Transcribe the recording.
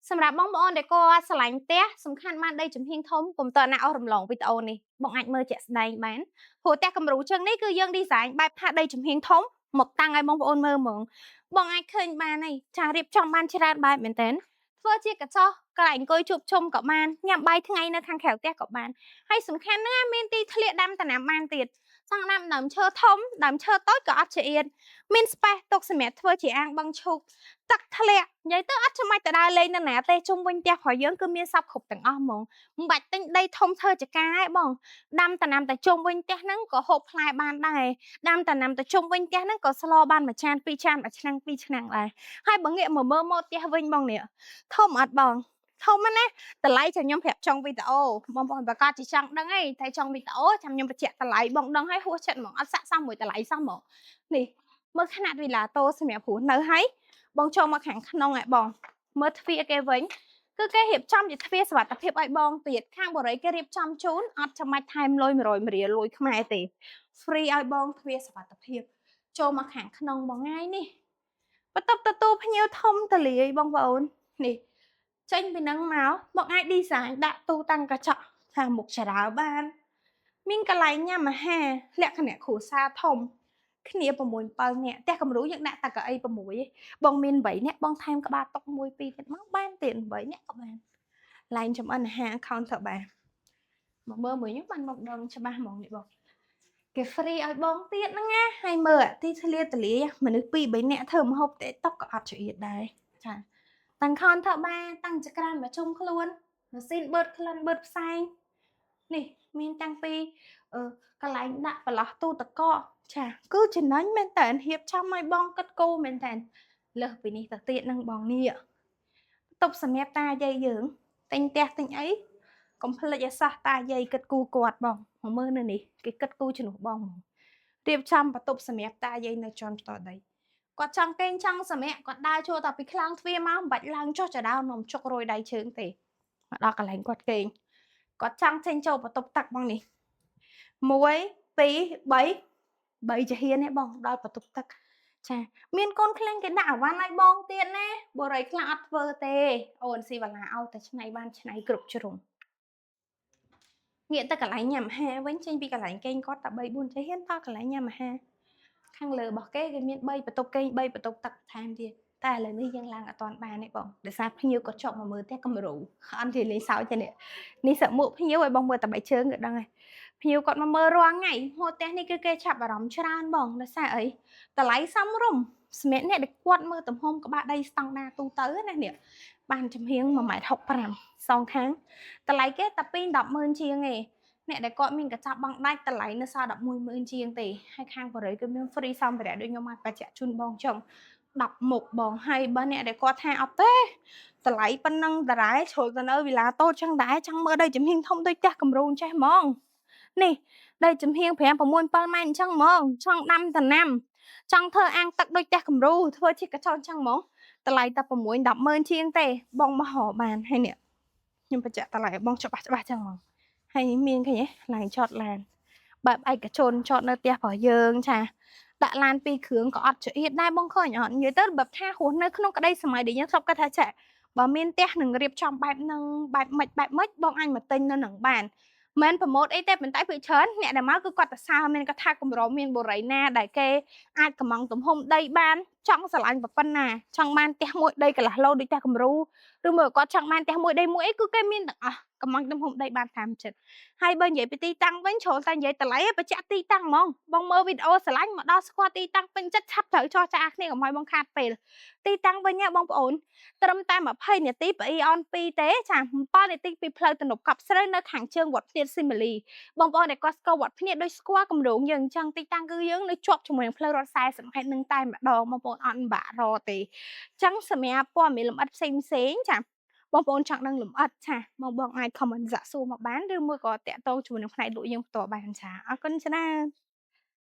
សម្រាប់បងប្អូនដែលគាត់ស្រឡាញ់ផ្ទះសំខាន់បានដីជំហៀងធំកុំតើណាអស់រំលងវីដេអូនេះបងអាចមើលជាក់ស្ដែងបានព្រោះផ្ទះគំរូជើងនេះគឺយើង design បែបថាដីជំហៀងធំមកតាំងឲ្យបងប្អូនមើលហ្មងបងអាចឃើញបានហើយចារៀបចំបានច្រើនបែបមែនតើធ្វើជាកញ្ចក់កន្លែងអង្គុយជួបជុំក៏បានញ៉ាំបាយថ្ងៃនៅខាងក្រៅផ្ទះក៏បានហើយសំខាន់ណាស់មានទីធ្លាដាំដំណាំបានទៀតចង់ដាំដើមឈើធំដើមឈើតូចក៏អត់ជាអៀនមាន space ទុកសម្រាប់ធ្វើជាអាងបឹងឈូកទឹកធ្លាក់និយាយទៅអត់ចាំបាច់ទៅដើរលេងនៅណាទេជុំវិញផ្ទះរបស់យើងគឺមានសពគ្រប់ទាំងអស់ហ្មងមិនបាច់ទិញដីធំធ្វើចកាឯងបងដាំតំណាំតែជុំវិញផ្ទះហ្នឹងក៏ហូបផ្លែបានដែរដាំតំណាំតែជុំវិញផ្ទះហ្នឹងក៏ស្លបានមួយចានពីរចានមួយឆ្នាំងពីរឆ្នាំងដែរហើយបើងាកមកមើលម៉ូដផ្ទះវិញបងនេះធំអត់បងធំណាតម្លៃចាំខ្ញុំប្រាប់ចុងវីដេអូបងប្អូនប្រកាសជាចង់ដឹងឯងតែចុងវីដេអូចាំខ្ញុំបញ្ជាក់តម្លៃបងដឹងហើយហួសចិត្តហ្មងអត់សាក់សមមួយតម្លៃសោះហ្មងនេះមើលຂະຫນាត់វីឡាតូសម្រាប់ព្រោះនៅហើយបងចូលមកខាងក្នុងឯបងមើលទ្វារគេវិញគឺគេរៀបចំជាទ្វារសុវត្ថិភាពឲ្យបងទៀតខាងបរិយាគេរៀបចំជូនអត់ចាំបាច់ថែមលុយ100រៀលលុយខ្មែរទេ free ឲ្យបងទ្វារសុវត្ថិភាពចូលមកខាងក្នុងបងថ្ងៃនេះបន្ទប់ទទួលភ្ញៀវធំតលាយបងប្អូននេះចេញពីនឹងមកបងអាច design ដាក់ទូតាំងកញ្ចក់ខាងមុខចរាវបានមានកន្លែងញ៉ាំអាហារលក្ខណៈគ្រួសារធំគ្នា6 7នាក់ផ្ទះគំរូយើងដាក់តែកៅអី6ឯងបងមាន8នាក់បងថែមក្បាលតុ1 2ទៀតមកបានទៀត8នាក់ក៏បានឡែងចំអិនអាហារ counter បានមកមើលមួយខ្ញុំបានមកដឹងច្បាស់ហ្មងនេះបងគេ free ឲ្យបងទៀតហ្នឹងណាហើយមើលទីធ្លាទលាយមនុស្ស2 3នាក់ធ្វើម្ហូបទេតុកក៏អត់ចៀតដែរចាតាំង counter បានតាំងចក្រានមកជុំខ្លួនម៉ាស៊ីនបឺតក្លិនបឺតផ្សែងនេះមានតាំងពីកន្លែងដាក់ប្រឡោះទូទឹកកកចាគឺចំណេញមែនតើហៀបចំឲ្យបងគិតគូរមែនតើលើសពីនេះទៅទៀតនឹងបងនេះបន្ទប់សម្រាប់តាយាយយើងទិញផ្ទះទិញអីកុំភ្លេចឲ្យសោះតាយាយគិតគូរគាត់បងមកមើលនៅនេះគេគិតគូរជំនួសបងរៀបចំបន្ទប់សម្រាប់តាយាយនៅជាន់បន្តដីគាត់ចង់កេងចង់សម្រាប់គាត់ដើរចូលតែពីខ្លោងទ្វារមកមិនបាច់ឡើងចុះចដោនមកជុករយដៃជើងទេមកដល់កន្លែងគាត់កេងគាត់ចង់ចេញចូលបន្ទប់ទឹកបងនេះ1 2 3ចាហ៊ានទេបងដល់បន្ទប់ទឹកចាមានកូនខ្លាំងគេដាក់អាវ៉ាន់ឲ្យបងទៀតណាបរិយខ្លះអត់ធ្វើទេអូនស៊ីវ៉ាឡាឲ្យតែឆ្នៃបានឆ្នៃគ្រប់ជ្រុងងាកទៅកន្លែងញ៉ាំអាហារវិញចេញពីកន្លែងគេងគាត់តែ3 4ចាហ៊ានតកន្លែងញ៉ាំអាហារខាងលើរបស់គេមាន3បន្ទប់គេង3បន្ទប់ទឹកថែមទៀតតែឥឡូវនេះយើងឡើងអត់ទាន់បានទេបងដោយសារភ្ញៀវគាត់ជាប់មកមើលផ្ទះគំរូអត់និយាយលេងសើចទេនេះសមួកភ្ញៀវឲ្យបងមើលតែ3ជើងក៏ដឹងហើយភ្ញៀវគាត់មកមើលរាល់ថ្ងៃហូតផ្ទះនេះគឺគេចាប់អារម្មណ៍ច្រើនបងដោយសារអីតម្លៃសមរម្យសម្រាប់អ្នកដែលគាត់មើលទំហំក្បាលដីស្តង់ដារទូទៅណានេះបានចំហៀង1.65 ម៉ែត្រសងខាងតម្លៃគេតែពី100000ជាងឯងអ្នកដែលគាត់មានកញ្ចប់បង់ដាច់តម្លៃនៅសល់110,000ជាងទេហើយខាងបរិយគឺមាន free សម្ភារៈដូចខ្ញុំអាចបញ្ជាក់ជូនបងចុង10មុខបងហើយបើអ្នកដែលគាត់ថាអត់ទេតម្លៃប៉ុណ្ណឹងតារ៉ែជ្រុលទៅនៅវិឡាតូចចឹងដែរចង់មើលដីចំហៀងធំដូចផ្ទះគំរូអញ្ចេះហ្មងនេះដីចំហៀង5 6 7ម៉ែត្រអញ្ចឹងហ្មងចង់ដាំតំណាំចង់ធ្វើអាងទឹកដូចផ្ទះគំរូធ្វើជាកញ្ចក់អញ្ចឹងហ្មងតម្លៃតែ6 100000ជាងទេបងមករកបានហើយនេះខ្ញុំបញ្ជាក់តម្លៃបងច្បាស់ចឹងហ្មងហើយមានឃើញទេឡានចតឡានបែបឯកជនចតនៅផ្ទះរបស់យើងចាដាក់ឡាន2គ្រឿងក៏អត់ចៀតដែរបងឃើញអត់និយាយទៅបែបថារស់នៅក្នុងក្តីសម័យដែលយើងធ្លាប់គិតថាចាបើមានផ្ទះនឹងរៀបចំបែបហ្នឹងបែបម៉េចបងអាចមកទិញនៅនឹងបានមិនប្រម៉ូតអីទេប៉ុន្តែពីច្រើនអ្នកដែលមកគឺគាត់ទៅសើមានគាត់ថាកម្រមានបរិយណាដែលគេអាចកំងទំហំដីបានចង់ស្រឡាញ់ប៉ុណ្ណាចង់បានផ្ទះមួយដីកន្លះឡូដូចផ្ទះគំរូឬមកគាត់ចង់បានផ្ទះមួយដីមួយអីគឺគេមានទាំងអស់កំងទំហំដីបានតាមចិត្តហើយបើនិយាយពីទីតាំងវិញចូលតែនិយាយតម្លៃបញ្ជាក់ទីតាំងហ្មងបងមើលវីដេអូស្រឡាញ់មកដល់ស្គាល់ទីតាំងពេញចិត្តឆាប់ត្រូវចរចាគ្នាកុំឲ្យបងខាតពេលទីតាំងវិញបងប្អូនត្រឹមតែ20នាទីពីអ៊ីអន2ទេចា7នាទីពីផ្លូវទំនប់កប់ស្រូវនៅខាងជើងវត្តភ្នៀតស៊ីម៉ាលីបងប្អូនដែលគាត់ស្គាល់វត្តភ្នៀតដូចស្គាល់គម្រោងយើងអញ្ចឹងទីតាំងគឺយើងនៅជាប់ជាមួយនឹងផ្លូវរថ40ម៉ែត្រនឹងតែម្ដងបងប្អូនអត់បាក់រទេអញ្ចឹងសម្រាប់ព័ត៌មានលម្អិតផ្សេងចាបងប្អូនចង់ដឹងលម្អិតចាបងអាច comment សាកសួរមកបានឬមួយក៏តាក់ទងជាមួយនឹងផ្នែកលក់យើងផ្ទាល់បានចាអរគុណច្រើន